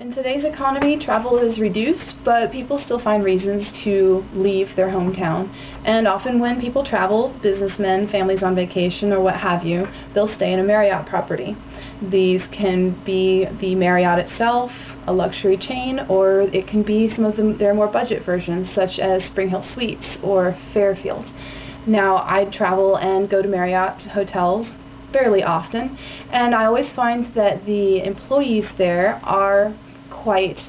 In today's economy, travel is reduced, but people still find reasons to leave their hometown. And often when people travel, businessmen, families on vacation, or what have you, they'll stay in a Marriott property. These can be the Marriott itself, a luxury chain, or it can be some of their more budget versions, such as Spring Hill Suites or Fairfield. Now, I travel and go to Marriott hotels fairly often, and I always find that the employees there are quite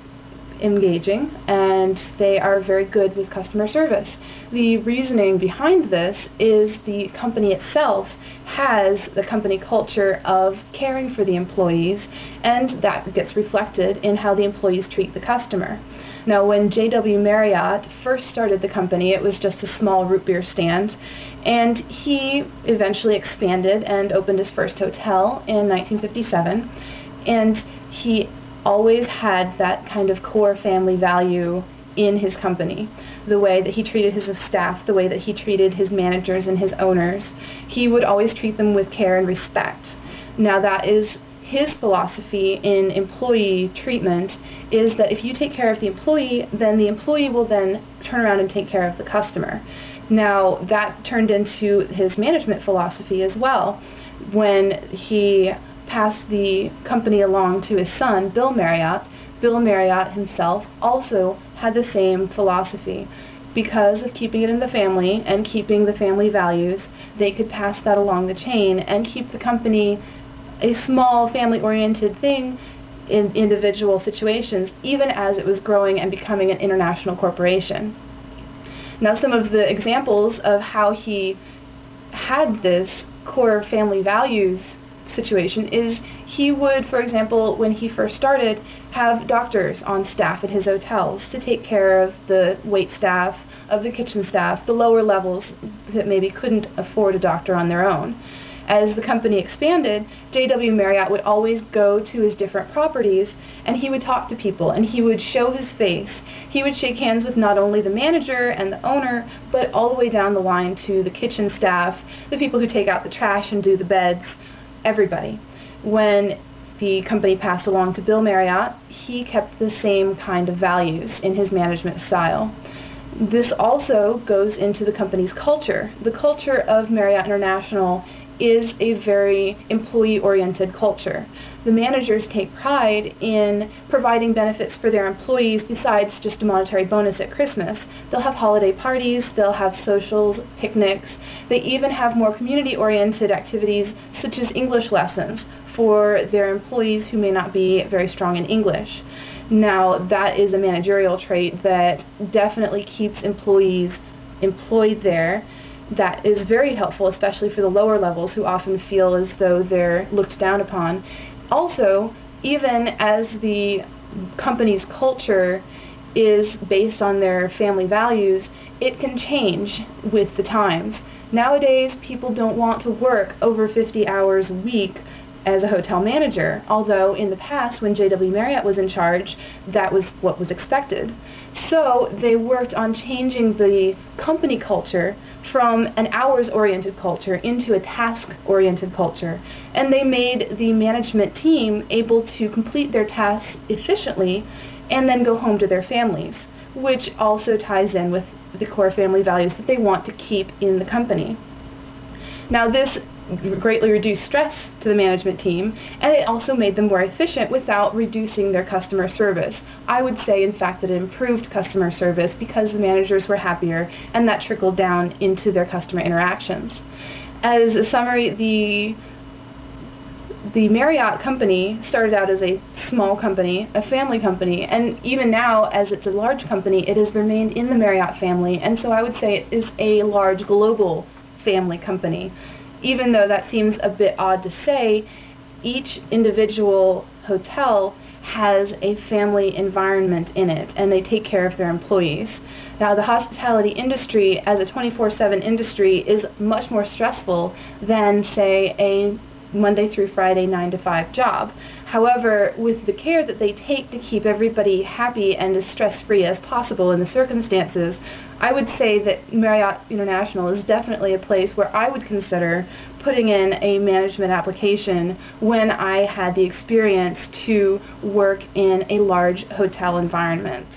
engaging and they are very good with customer service. The reasoning behind this is the company itself has the company culture of caring for the employees, and that gets reflected in how the employees treat the customer. Now, when J.W. Marriott first started the company, it was just a small root beer stand, and he eventually expanded and opened his first hotel in 1957, and he always had that kind of core family value in his company. The way that he treated his staff, the way that he treated his managers and his owners, he would always treat them with care and respect. Now, that is his philosophy in employee treatment, is that if you take care of the employee, then the employee will then turn around and take care of the customer. Now, that turned into his management philosophy as well. When he passed the company along to his son, Bill Marriott himself also had the same philosophy. Because of keeping it in the family and keeping the family values, they could pass that along the chain and keep the company a small family-oriented thing in individual situations, even as it was growing and becoming an international corporation. Now, some of the examples of how he had this core family values situation is he would, for example, when he first started, have doctors on staff at his hotels to take care of the wait staff, of the kitchen staff, the lower levels that maybe couldn't afford a doctor on their own. As the company expanded, J.W. Marriott would always go to his different properties and he would talk to people and he would show his face. He would shake hands with not only the manager and the owner, but all the way down the line to the kitchen staff, the people who take out the trash and do the beds, everybody. When the company passed along to Bill Marriott, he kept the same kind of values in his management style. This also goes into the company's culture. The culture of Marriott International is a very employee-oriented culture. The managers take pride in providing benefits for their employees besides just a monetary bonus at Christmas. They'll have holiday parties, they'll have socials, picnics. They even have more community-oriented activities such as English lessons for their employees who may not be very strong in English. Now, that is a managerial trait that definitely keeps employees employed there. That is very helpful, especially for the lower levels who often feel as though they're looked down upon. Also, even as the company's culture is based on their family values, it can change with the times. Nowadays, people don't want to work over 50 hours a week as a hotel manager, although in the past, when J.W. Marriott was in charge, that was what was expected. So they worked on changing the company culture from an hours-oriented culture into a task-oriented culture, and they made the management team able to complete their tasks efficiently and then go home to their families, which also ties in with the core family values that they want to keep in the company. Now, this greatly reduced stress to the management team, and it also made them more efficient without reducing their customer service. I would say, in fact, that it improved customer service because the managers were happier, and that trickled down into their customer interactions. As a summary, the Marriott company started out as a small company, a family company, and even now, as it's a large company, it has remained in the Marriott family, and so I would say it is a large global family company. Even though that seems a bit odd to say, each individual hotel has a family environment in it, and they take care of their employees. Now, the hospitality industry as a 24/7 industry is much more stressful than, say, a Monday through Friday 9 to 5 job. However, with the care that they take to keep everybody happy and as stress-free as possible in the circumstances, I would say that Marriott International is definitely a place where I would consider putting in a management application when I had the experience to work in a large hotel environment.